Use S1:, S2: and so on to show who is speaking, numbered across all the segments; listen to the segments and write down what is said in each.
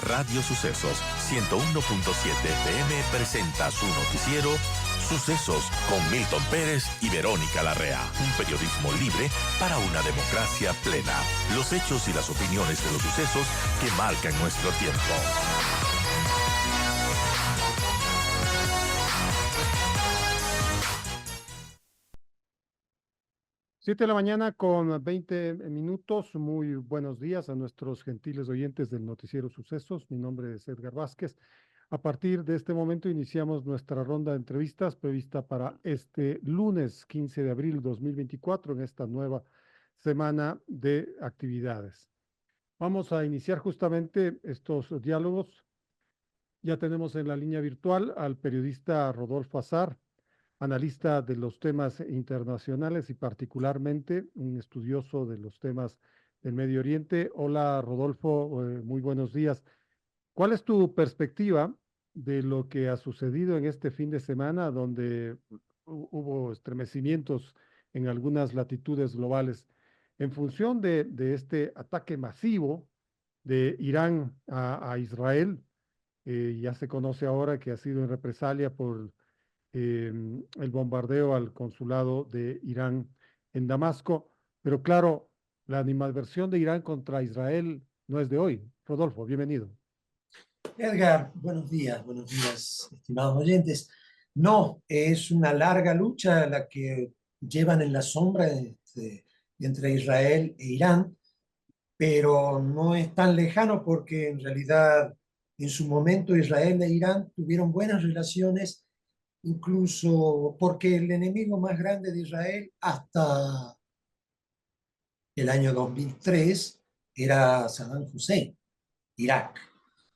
S1: Radio Sucesos 101.7 FM presenta su noticiero Sucesos con Milton Pérez y Verónica Larrea. Un periodismo libre para una democracia plena. Los hechos y las opiniones de los sucesos que marcan nuestro tiempo.
S2: 7 de la mañana con 20 minutos. Muy buenos días a nuestros gentiles oyentes del noticiero Sucesos. Mi nombre es Edgar Vázquez. A partir de este momento iniciamos nuestra ronda de entrevistas prevista para este lunes 15 de abril 2024 en esta nueva semana de actividades. Vamos a iniciar justamente estos diálogos. Ya tenemos en la línea virtual al periodista Rodolfo Azar, analista de los temas internacionales y particularmente un estudioso de los temas del Medio Oriente. Hola Rodolfo, muy buenos días. ¿Cuál es tu perspectiva de lo que ha sucedido en este fin de semana donde hubo estremecimientos en algunas latitudes globales en función de este ataque masivo de Irán a Israel? Ya se conoce ahora que ha sido en represalia por el bombardeo al consulado de Irán en Damasco. Pero claro, la animadversión de Irán contra Israel no es de hoy. Rodolfo, bienvenido.
S3: Edgar, buenos días, estimados oyentes. No, es una larga lucha la que llevan en la sombra entre Israel e Irán, pero no es tan lejano porque en realidad en su momento Israel e Irán tuvieron buenas relaciones, incluso porque el enemigo más grande de Israel hasta el año 2003 era Saddam Hussein, Irak.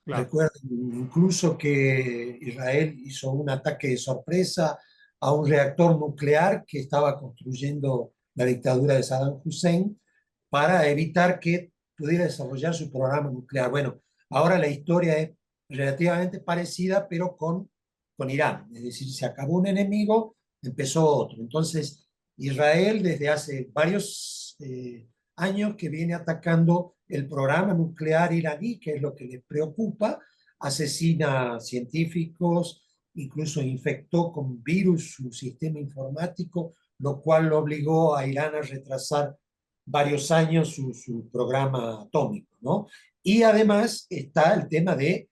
S2: Claro.
S3: Recuerden incluso que Israel hizo un ataque de sorpresa a un reactor nuclear que estaba construyendo la dictadura de Saddam Hussein para evitar que pudiera desarrollar su programa nuclear. Bueno, ahora la historia es relativamente parecida, pero con Irán. Es decir, se acabó un enemigo, empezó otro. Entonces, Israel desde hace varios años que viene atacando el programa nuclear iraní, que es lo que les preocupa, asesina científicos, incluso infectó con virus su sistema informático, lo cual lo obligó a Irán a retrasar varios años su programa atómico, ¿no? Y además está el tema de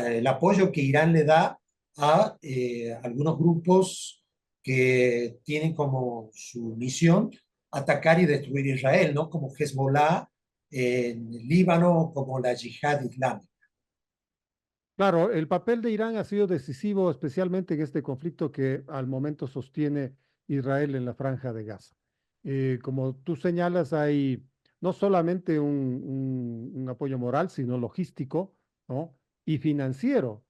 S3: el apoyo que Irán le da a algunos grupos que tienen como su misión atacar y destruir Israel, ¿no? Como Hezbollah en el Líbano, como la Yihad Islámica.
S2: Claro, el papel de Irán ha sido decisivo, especialmente en este conflicto que al momento sostiene Israel en la Franja de Gaza. Como tú señalas, hay no solamente un apoyo moral, sino logístico, ¿no? Y financiero.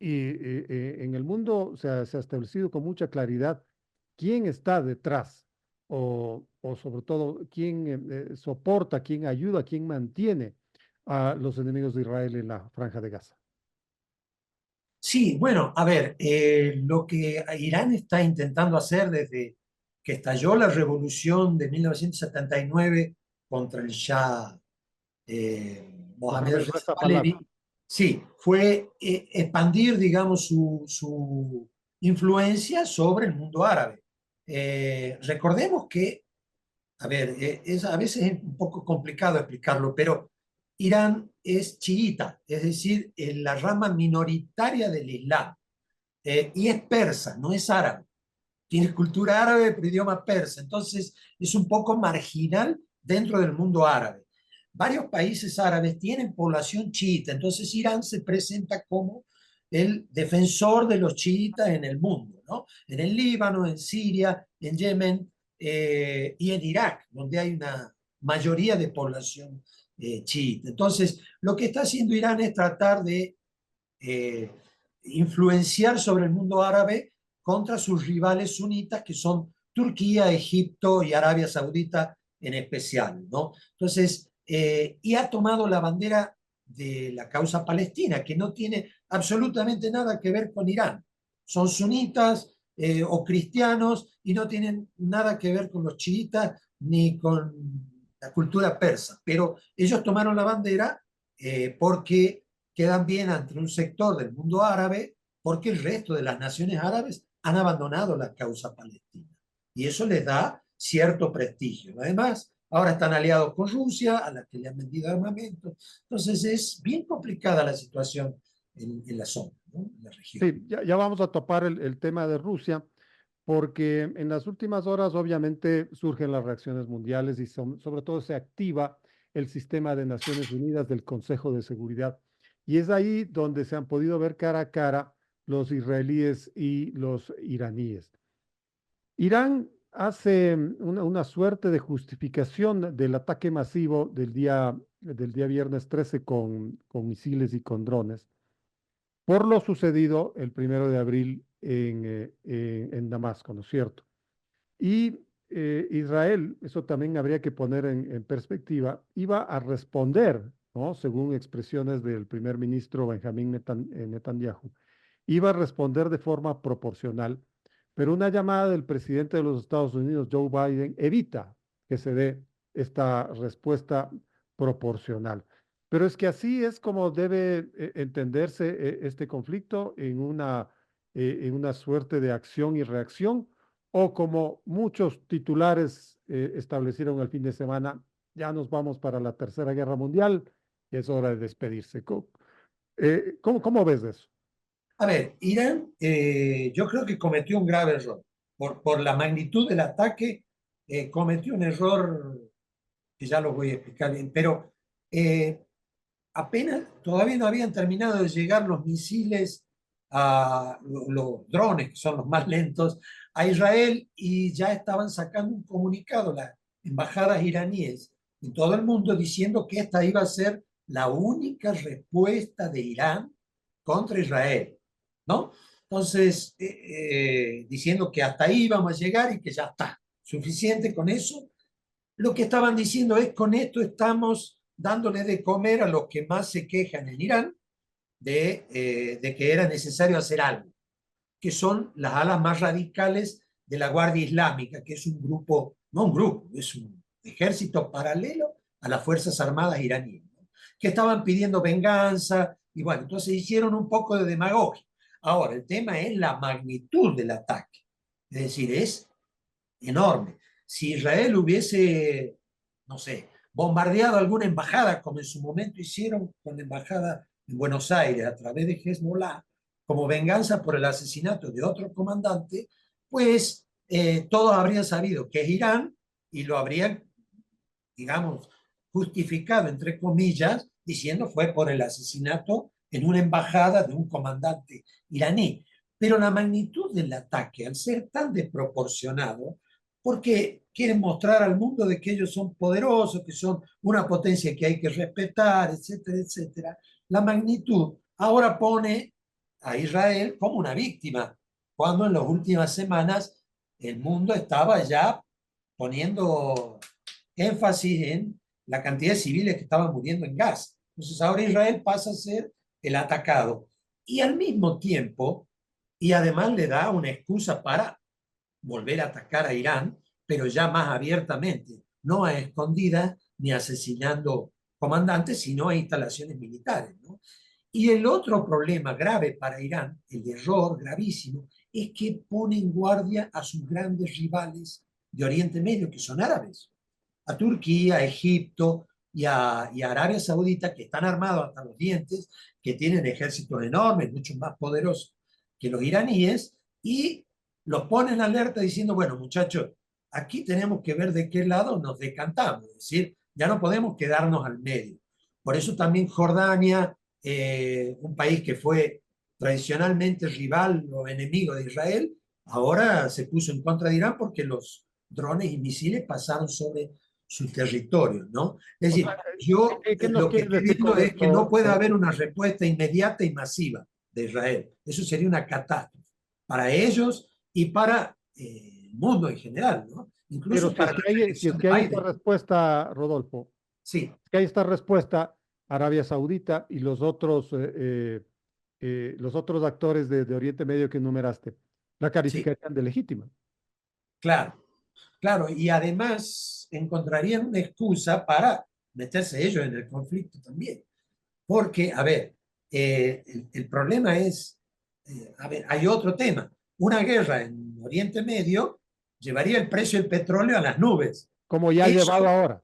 S2: Y en el mundo se ha establecido con mucha claridad quién está detrás o sobre todo quién soporta, quién ayuda, quién mantiene a los enemigos de Israel en la Franja de Gaza.
S3: Sí, bueno, a ver, lo que Irán está intentando hacer desde que estalló la revolución de 1979 contra el Shah Mohammad
S2: Mohamed
S3: Reza
S2: Reza Pahlavi.
S3: Pahlavi, sí, fue expandir, digamos, su influencia sobre el mundo árabe. Recordemos que, a ver, a veces es un poco complicado explicarlo, pero Irán es chiita, es decir, la rama minoritaria del Islam, y es persa, no es árabe. Tiene cultura árabe, pero idioma persa. Entonces, es un poco marginal dentro del mundo árabe. Varios países árabes tienen población chiita, entonces Irán se presenta como el defensor de los chiitas en el mundo, ¿no? En el Líbano, en Siria, en Yemen y en Irak, donde hay una mayoría de población chiita. Entonces, lo que está haciendo Irán es tratar de eh, influenciar sobre el mundo árabe contra sus rivales sunitas, que son Turquía, Egipto y Arabia Saudita en especial, ¿no? Entonces, y ha tomado la bandera de la causa palestina, que no tiene absolutamente nada que ver con Irán. Son sunitas o cristianos y no tienen nada que ver con los chiitas ni con la cultura persa, pero ellos tomaron la bandera porque quedan bien ante un sector del mundo árabe, porque el resto de las naciones árabes han abandonado la causa palestina. Y eso les da cierto prestigio. Además, ahora están aliados con Rusia, a la que le han vendido armamento. Entonces es bien complicada la situación en la zona, ¿no? En la región.
S2: Sí, ya vamos a topar el tema de Rusia, porque en las últimas horas obviamente surgen las reacciones mundiales y sobre todo se activa el sistema de Naciones Unidas del Consejo de Seguridad. Y es ahí donde se han podido ver cara a cara los israelíes y los iraníes. Irán hace una suerte de justificación del ataque masivo del día viernes 13 con misiles y con drones por lo sucedido el 1 de abril en Damasco, ¿no es cierto? Y Israel, eso también habría que poner en perspectiva, iba a responder, ¿no? Según expresiones del primer ministro Benjamín Netanyahu, iba a responder de forma proporcional, pero una llamada del presidente de los Estados Unidos, Joe Biden, evita que se dé esta respuesta proporcional. Pero es que así es como debe entenderse este conflicto en una suerte de acción y reacción, o como muchos titulares establecieron el fin de semana, ya nos vamos para la Tercera Guerra Mundial y es hora de despedirse. ¿Cómo ves eso?
S3: A ver, Irán, yo creo que cometió un grave error. Por la magnitud del ataque, cometió un error que ya lo voy a explicar bien, pero apenas, todavía no habían terminado de llegar los misiles, a los drones, que son los más lentos, a Israel, y ya estaban sacando un comunicado las embajadas iraníes en todo el mundo diciendo que esta iba a ser la única respuesta de Irán contra Israel, ¿no? Entonces, diciendo que hasta ahí vamos a llegar y que ya está, suficiente con eso. Lo que estaban diciendo es: con esto estamos dándole de comer a los que más se quejan en Irán de que era necesario hacer algo, que son las alas más radicales de la Guardia Islámica, que es un grupo, no un grupo, es un ejército paralelo a las Fuerzas Armadas iraníes, ¿no? Que estaban pidiendo venganza, y bueno, entonces hicieron un poco de demagogia. Ahora, el tema es la magnitud del ataque, es decir, es enorme. Si Israel hubiese, no sé, bombardeado alguna embajada, como en su momento hicieron con la embajada en Buenos Aires a través de Hezbollah, como venganza por el asesinato de otro comandante, pues todos habrían sabido que es Irán y lo habrían, digamos, justificado, entre comillas, diciendo fue por el asesinato en una embajada de un comandante iraní. Pero la magnitud del ataque, al ser tan desproporcionado, porque quieren mostrar al mundo de que ellos son poderosos, que son una potencia que hay que respetar, etcétera, etcétera, la magnitud ahora pone a Israel como una víctima, cuando en las últimas semanas el mundo estaba ya poniendo énfasis en la cantidad de civiles que estaban muriendo en Gaza. Entonces ahora Israel pasa a ser el atacado. Y al mismo tiempo, y además le da una excusa para volver a atacar a Irán, pero ya más abiertamente, no a escondidas ni asesinando comandantes, sino a instalaciones militares, ¿no? Y el otro problema grave para Irán, el error gravísimo, es que pone en guardia a sus grandes rivales de Oriente Medio, que son árabes, a Turquía, a Egipto y a Arabia Saudita, que están armados hasta los dientes, que tienen ejércitos enormes, mucho más poderosos que los iraníes, y los ponen en alerta diciendo: bueno, muchachos, aquí tenemos que ver de qué lado nos decantamos, es decir, ya no podemos quedarnos al medio. Por eso también Jordania, un país que fue tradicionalmente rival o enemigo de Israel, ahora se puso en contra de Irán porque los drones y misiles pasaron sobre su territorio, ¿no? Es
S2: O
S3: decir,
S2: sea,
S3: yo
S2: ¿qué nos
S3: lo que
S2: quieres
S3: estoy
S2: decir
S3: viendo
S2: con
S3: es que no
S2: esto,
S3: puede haber
S2: Rodolfo?
S3: una respuesta inmediata y masiva de Israel. Eso sería una catástrofe para ellos y para el mundo en general, ¿no?
S2: Pero
S3: Incluso
S2: si es
S3: para
S2: que
S3: la
S2: hay, si es
S3: reelección de
S2: que hay esta
S3: Biden.
S2: respuesta, Rodolfo,
S3: Sí,
S2: que hay esta respuesta, Arabia Saudita y los otros actores de Oriente Medio que enumeraste, la
S3: sí,
S2: calificarían de legítima.
S3: claro, claro. Y además encontrarían una excusa para meterse ellos en el conflicto también. porque, a ver, el problema es, a ver, hay otro tema. Una guerra en Oriente Medio llevaría el precio del petróleo a las nubes.
S2: Como ya ha llevado
S3: Eso,
S2: ahora.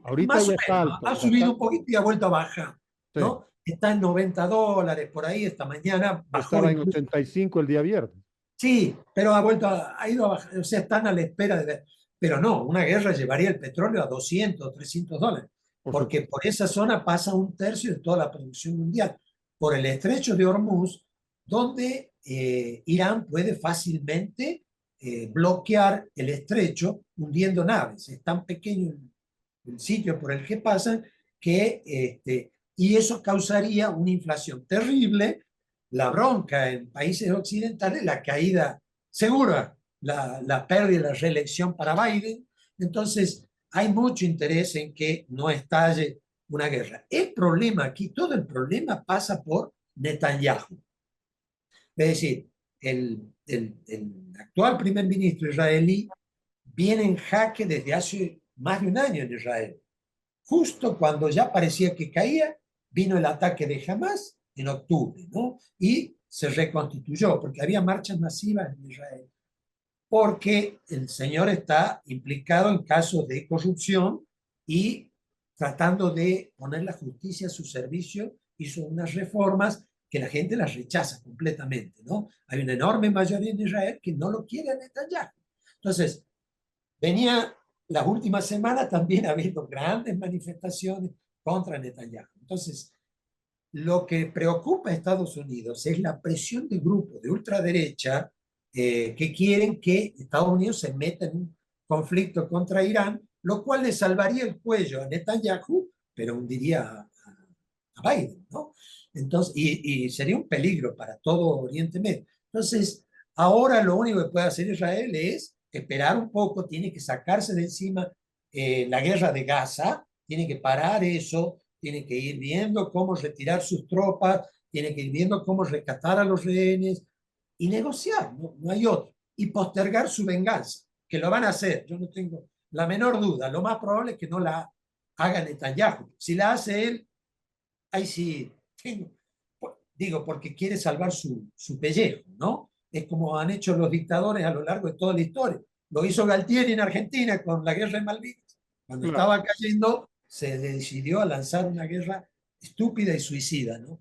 S2: Ahorita
S3: más o
S2: ya está
S3: menos,
S2: alto,
S3: ha
S2: ya está.
S3: subido un poquito y ha vuelto a bajar,
S2: Sí,
S3: ¿no? Está en $90 por ahí, esta mañana bajó
S2: estaba en
S3: incluso.
S2: 85 el día viernes.
S3: Sí, pero ha vuelto, ha ido a bajar, o sea, están a la espera de ver. Pero no, una guerra llevaría el petróleo a 200 o $300,
S2: Por
S3: porque
S2: supuesto.
S3: por esa zona pasa un tercio de toda la producción mundial, por el estrecho de Hormuz, donde Irán puede fácilmente bloquear el estrecho hundiendo naves. Es tan pequeño el sitio por el que pasan que, y eso causaría una inflación terrible, la bronca en países occidentales, la caída segura, la pérdida de la reelección para Biden. Entonces, hay mucho interés en que no estalle una guerra. El problema aquí, todo el problema pasa por Netanyahu. Es decir, el actual primer ministro israelí viene en jaque desde hace más de un año en Israel. Justo cuando ya parecía que caía, vino el ataque de Hamas en octubre, ¿no? Y se reconstituyó, porque había marchas masivas en Israel, porque el señor está implicado en casos de corrupción y tratando de poner la justicia a su servicio, hizo unas reformas que la gente las rechaza completamente, ¿no? Hay una enorme mayoría en Israel que no lo quiere a Netanyahu. Entonces, venía las últimas semanas también habiendo grandes manifestaciones contra Netanyahu. Entonces, lo que preocupa a Estados Unidos es la presión de grupos de ultraderecha que quieren que Estados Unidos se meta en un conflicto contra Irán, lo cual le salvaría el cuello a Netanyahu, pero hundiría a Biden, ¿no? Entonces, y sería un peligro para todo Oriente Medio. Entonces, ahora lo único que puede hacer Israel es esperar un poco, tiene que sacarse de encima la guerra de Gaza, tiene que parar eso, tiene que ir viendo cómo retirar sus tropas, tiene que ir viendo cómo rescatar a los rehenes y negociar, no hay otro. Y postergar su venganza, que lo van a hacer, yo no tengo la menor duda. Lo más probable es que no la haga Netanyahu. Si la hace él, ahí sí, tengo, digo, porque quiere salvar su pellejo, ¿no? Es como han hecho los dictadores a lo largo de toda la historia. Lo hizo Galtieri en Argentina con la guerra de Malvinas. Cuando
S2: Claro.
S3: estaba cayendo, se decidió a lanzar una guerra estúpida y suicida, ¿no?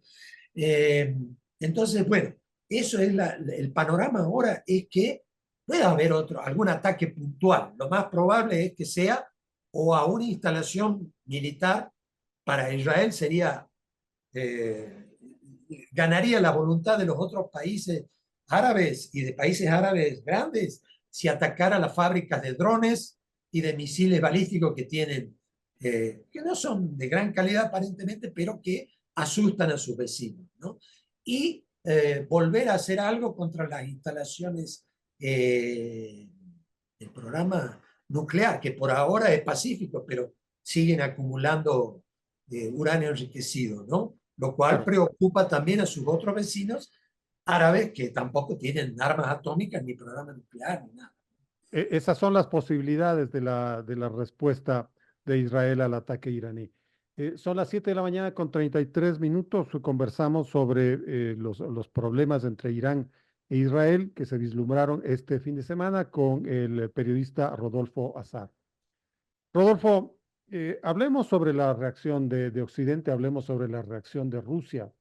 S3: Entonces, bueno, eso es el panorama ahora, es que puede haber algún ataque puntual. Lo más probable es que sea o a una instalación militar. Para Israel sería ganaría la voluntad de los otros países árabes y de países árabes grandes si atacara las fábricas de drones y de misiles balísticos que tienen, que no son de gran calidad aparentemente, pero que asustan a sus vecinos, ¿no? Y volver a hacer algo contra las instalaciones del programa nuclear, que por ahora es pacífico, pero siguen acumulando uranio enriquecido, ¿no? Lo cual
S2: Claro.
S3: preocupa también a sus otros vecinos árabes que tampoco tienen armas atómicas ni programa nuclear ni nada.
S2: Esas son las posibilidades de la respuesta de Israel al ataque iraní. Son las 7 de la mañana con 33 minutos. Conversamos sobre los problemas entre Irán e Israel que se vislumbraron este fin de semana con el periodista Rodolfo Azar. Rodolfo, hablemos sobre la reacción de Occidente, hablemos sobre la reacción de Rusia.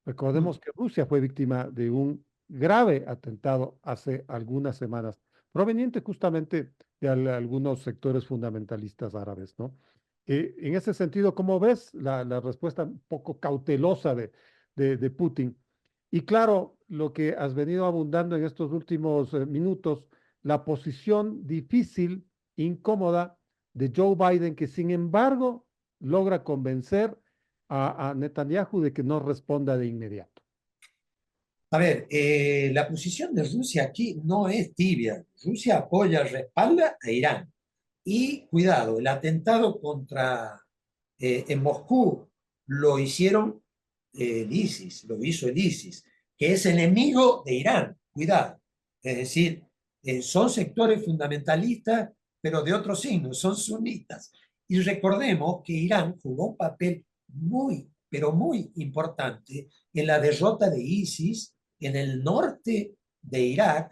S2: Recordemos que Rusia fue víctima de un grave atentado hace algunas semanas, proveniente justamente de algunos sectores fundamentalistas árabes, ¿no? En ese sentido, ¿cómo ves la respuesta un poco cautelosa de Putin? Y claro, lo que has venido abundando en estos últimos minutos, la posición difícil, incómoda de Joe Biden, que sin embargo logra convencer a Netanyahu de que no responda de inmediato.
S3: A ver, la posición de Rusia aquí no es tibia. Rusia apoya, respalda a Irán. Y cuidado, el atentado contra en Moscú lo hicieron el ISIS, lo hizo el ISIS, que es enemigo de Irán. Cuidado. Es decir, son sectores fundamentalistas, pero de otro signo, son sunitas. Y recordemos que Irán jugó un papel muy pero muy importante en la derrota de ISIS en el norte de Irak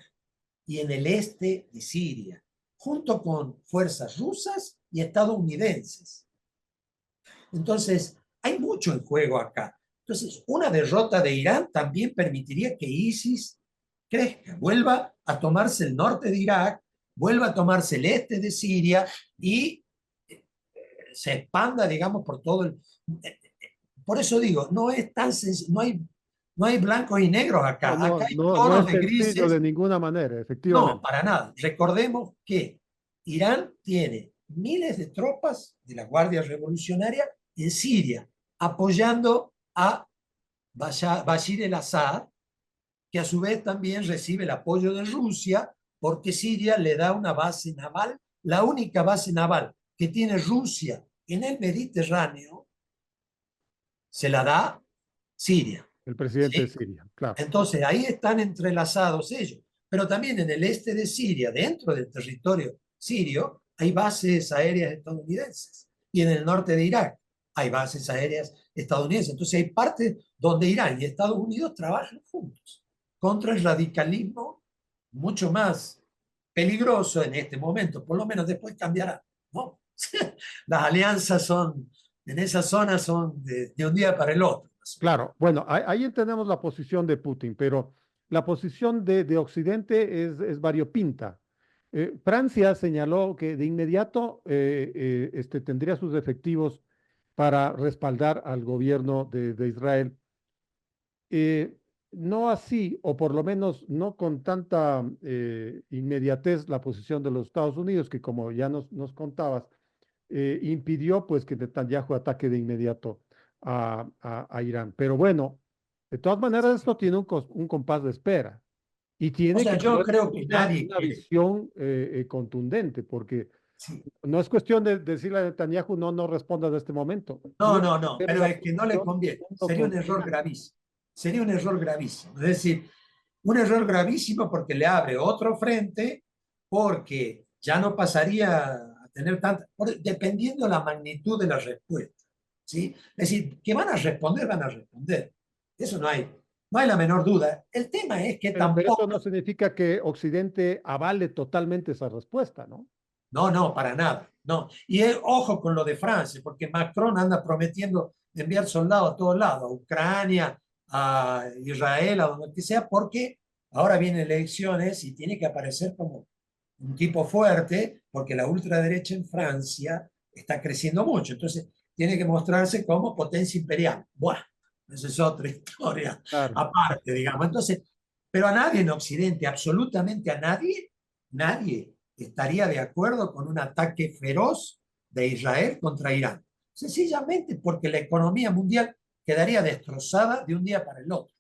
S3: y en el este de Siria, junto con fuerzas rusas y estadounidenses. Entonces, hay mucho en juego acá. Entonces, una derrota de Irán también permitiría que ISIS crezca, vuelva a tomarse el norte de Irak, vuelva a tomarse el este de Siria y se expanda, digamos, por todo el... Por eso digo, no es tan sencillo, no hay blancos y negros acá. Acá hay
S2: No
S3: tonos
S2: es
S3: de
S2: sencillo de
S3: grises.
S2: ninguna manera,
S3: No,
S2: efectivamente.
S3: para nada. Recordemos que Irán tiene miles de tropas de la Guardia Revolucionaria en Siria, apoyando a Bashir el-Assad, que a su vez también recibe el apoyo de Rusia, porque Siria le da una base naval, la única base naval que tiene Rusia en el Mediterráneo, se la da Siria.
S2: El presidente de
S3: ¿Sí?
S2: Siria, claro.
S3: Entonces, ahí están entrelazados ellos. Pero también en el este de Siria, dentro del territorio sirio, hay bases aéreas estadounidenses. Y en el norte de Irak hay bases aéreas estadounidenses. Entonces, hay partes donde Irán y Estados Unidos trabajan juntos contra el radicalismo mucho más peligroso en este momento. Por lo menos después cambiará, ¿no? Las alianzas son, en esa zona son de un día para el otro.
S2: Claro, bueno, ahí entendemos la posición de Putin, pero la posición de Occidente es variopinta. Francia señaló que de inmediato tendría sus efectivos para respaldar al gobierno de Israel. Eh, no así, o por lo menos no con tanta inmediatez, la posición de los Estados Unidos, que como ya nos contabas, impidió pues que Netanyahu ataque de inmediato a Irán. Pero bueno, de todas maneras esto tiene un compás de espera y
S3: O
S2: tiene
S3: sea,
S2: que
S3: yo
S2: haber
S3: creo que nadie
S2: una
S3: quiere.
S2: visión contundente, porque
S3: Sí.
S2: no es cuestión de decirle a Netanyahu no responda de este momento.
S3: No,
S2: Tiene
S3: no,
S2: que
S3: no,
S2: ser
S3: pero
S2: una
S3: es que no le
S2: posición
S3: conviene.
S2: junto
S3: Sería un
S2: con
S3: error
S2: Irán.
S3: gravísimo. Sería un error gravísimo. Es decir, un error gravísimo porque le abre otro frente, porque ya no pasaría a tener tanta, dependiendo la magnitud de la respuesta. ¿Sí? Es decir, que van a responder, van a responder. Eso no hay la menor duda. El tema es que
S2: Pero eso no
S3: tampoco,
S2: significa que Occidente avale totalmente esa respuesta, ¿no?
S3: no, no, para nada. No. Y ojo con lo de Francia, porque Macron anda prometiendo enviar soldados a todos lados, a Ucrania, a Israel, a donde sea, porque ahora vienen elecciones y tiene que aparecer como un tipo fuerte, porque la ultraderecha en Francia está creciendo mucho. Entonces, tiene que mostrarse como potencia imperial. Bueno, esa es otra historia
S2: Claro.
S3: aparte, digamos. Entonces, pero a nadie en Occidente, absolutamente a nadie, nadie estaría de acuerdo con un ataque feroz de Israel contra Irán. Sencillamente porque la economía mundial quedaría destrozada de un día para el otro.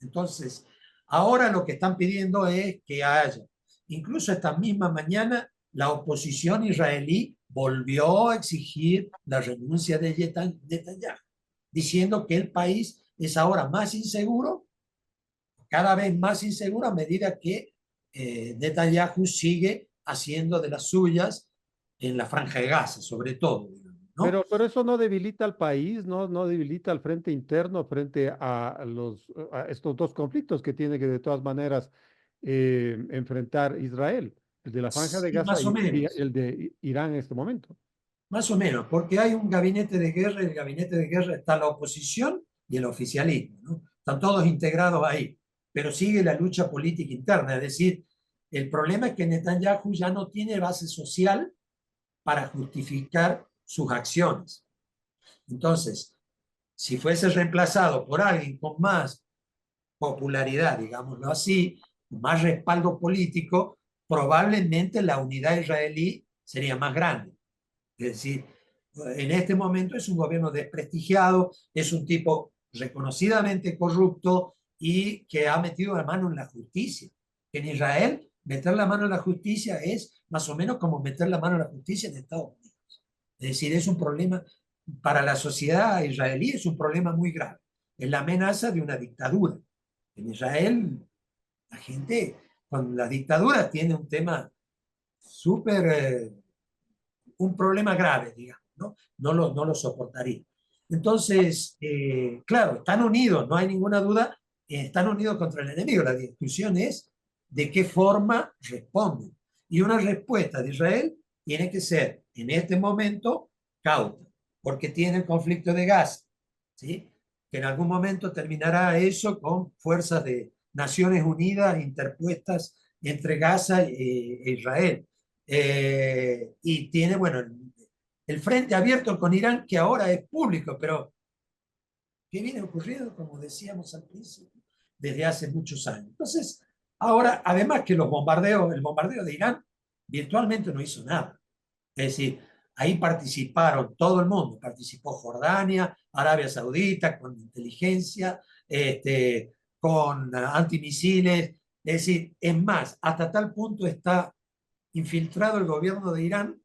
S3: Entonces, ahora lo que están pidiendo es que haya, incluso esta misma mañana, la oposición israelí volvió a exigir la renuncia de Netanyahu, diciendo que el país es ahora más inseguro, cada vez más inseguro a medida que Netanyahu sigue haciendo de las suyas en la franja de Gaza, sobre todo, digamos, ¿no?
S2: Pero eso no debilita al país, no debilita al frente interno frente a estos dos conflictos que tiene que de todas maneras enfrentar Israel, el de la Franja de
S3: Sí,
S2: Gaza
S3: más o
S2: y
S3: menos.
S2: el de Irán en este momento.
S3: Más o menos, porque hay un gabinete de guerra, y el gabinete de guerra está la oposición y el oficialismo, ¿no? Están todos integrados ahí, pero sigue la lucha política interna, es decir, el problema es que Netanyahu ya no tiene base social para justificar sus acciones. Entonces, si fuese reemplazado por alguien con más popularidad, digámoslo así, más respaldo político, probablemente la unidad israelí sería más grande. Es decir, en este momento es un gobierno desprestigiado, es un tipo reconocidamente corrupto y que ha metido la mano en la justicia. En Israel, meter la mano en la justicia es más o menos como meter la mano en la justicia en Estados Unidos. Es decir, es un problema para la sociedad israelí, es un problema muy grave. Es la amenaza de una dictadura. En Israel, la gente con la dictadura tiene un tema súper un problema grave, digamos, ¿no? No lo soportaría. Entonces, claro, están unidos, no hay ninguna duda, están unidos contra el enemigo. La discusión es de qué forma responden. Y una respuesta de Israel tiene que ser, en este momento, cauta, porque tiene el conflicto de Gaza, ¿sí? Que en algún momento terminará eso con fuerzas de Naciones Unidas interpuestas entre Gaza e Israel. Y tiene, bueno, el frente abierto con Irán, que ahora es público, pero que viene ocurriendo, como decíamos al principio, desde hace muchos años. Entonces, ahora, además que los bombardeos, el bombardeo de Irán virtualmente no hizo nada. Es decir, ahí participaron todo el mundo, participó Jordania, Arabia Saudita, con inteligencia, con antimisiles, es decir, es más, hasta tal punto está infiltrado el gobierno de Irán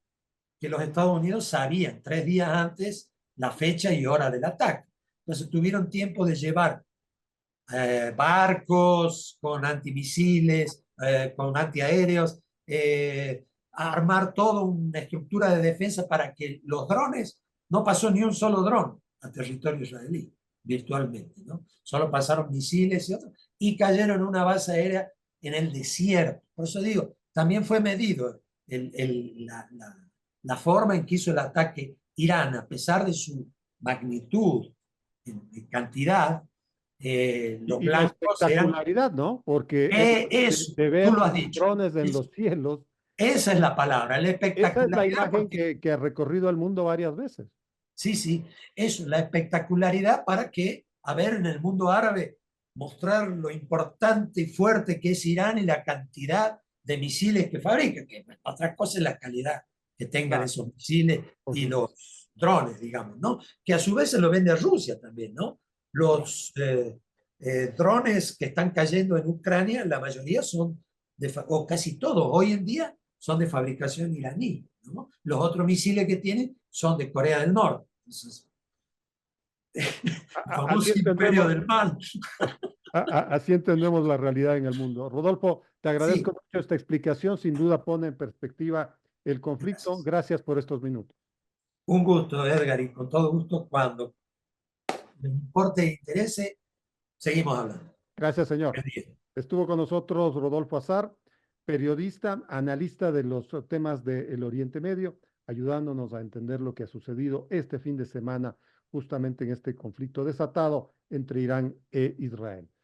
S3: que los Estados Unidos sabían 3 días antes la fecha y hora del ataque. Entonces tuvieron tiempo de llevar barcos con antimisiles, con antiaéreos, a armar toda una estructura de defensa para que los drones, no pasó ni un solo dron a territorio israelí, virtualmente, ¿no? Solo pasaron misiles y otros, y cayeron en una base aérea en el desierto. Por eso digo, también fue medido la forma en que hizo el ataque Irán, a pesar de su magnitud en cantidad, los
S2: Y la
S3: blancos eran,
S2: espectacularidad, ¿no? Porque eso
S3: eso,
S2: de
S3: tú
S2: ver
S3: lo has
S2: los
S3: dicho,
S2: drones en los cielos,
S3: esa es la palabra, la
S2: esa es la
S3: espectacularidad,
S2: imagen
S3: porque
S2: que ha recorrido el mundo varias veces.
S3: sí, sí, eso, la espectacularidad para que, a ver, en el mundo árabe, mostrar lo importante y fuerte que es Irán y la cantidad de misiles que fabrica, que otra cosa es la calidad que tengan
S2: Claro,
S3: esos misiles
S2: por
S3: y
S2: supuesto.
S3: los drones, digamos, ¿no? Que a su vez se lo vende a Rusia también, ¿no? Los drones que están cayendo en Ucrania, la mayoría son, o casi todos hoy en día, son de fabricación iraní, ¿no? Los otros misiles que tienen son de Corea del Norte. Entonces, el
S2: Así
S3: famoso imperio
S2: entendemos,
S3: del mal.
S2: así entendemos la realidad en el mundo. Rodolfo, te agradezco
S3: Sí,
S2: mucho esta explicación. Sin duda pone en perspectiva el conflicto.
S3: gracias.
S2: Gracias por estos minutos.
S3: Un gusto, Edgar, y con todo gusto, cuando me importe e interese, seguimos hablando.
S2: Gracias, señor.
S3: Buen día.
S2: Estuvo con nosotros Rodolfo Azar, periodista, analista de los temas del Oriente Medio, ayudándonos a entender lo que ha sucedido este fin de semana justamente en este conflicto desatado entre Irán e Israel.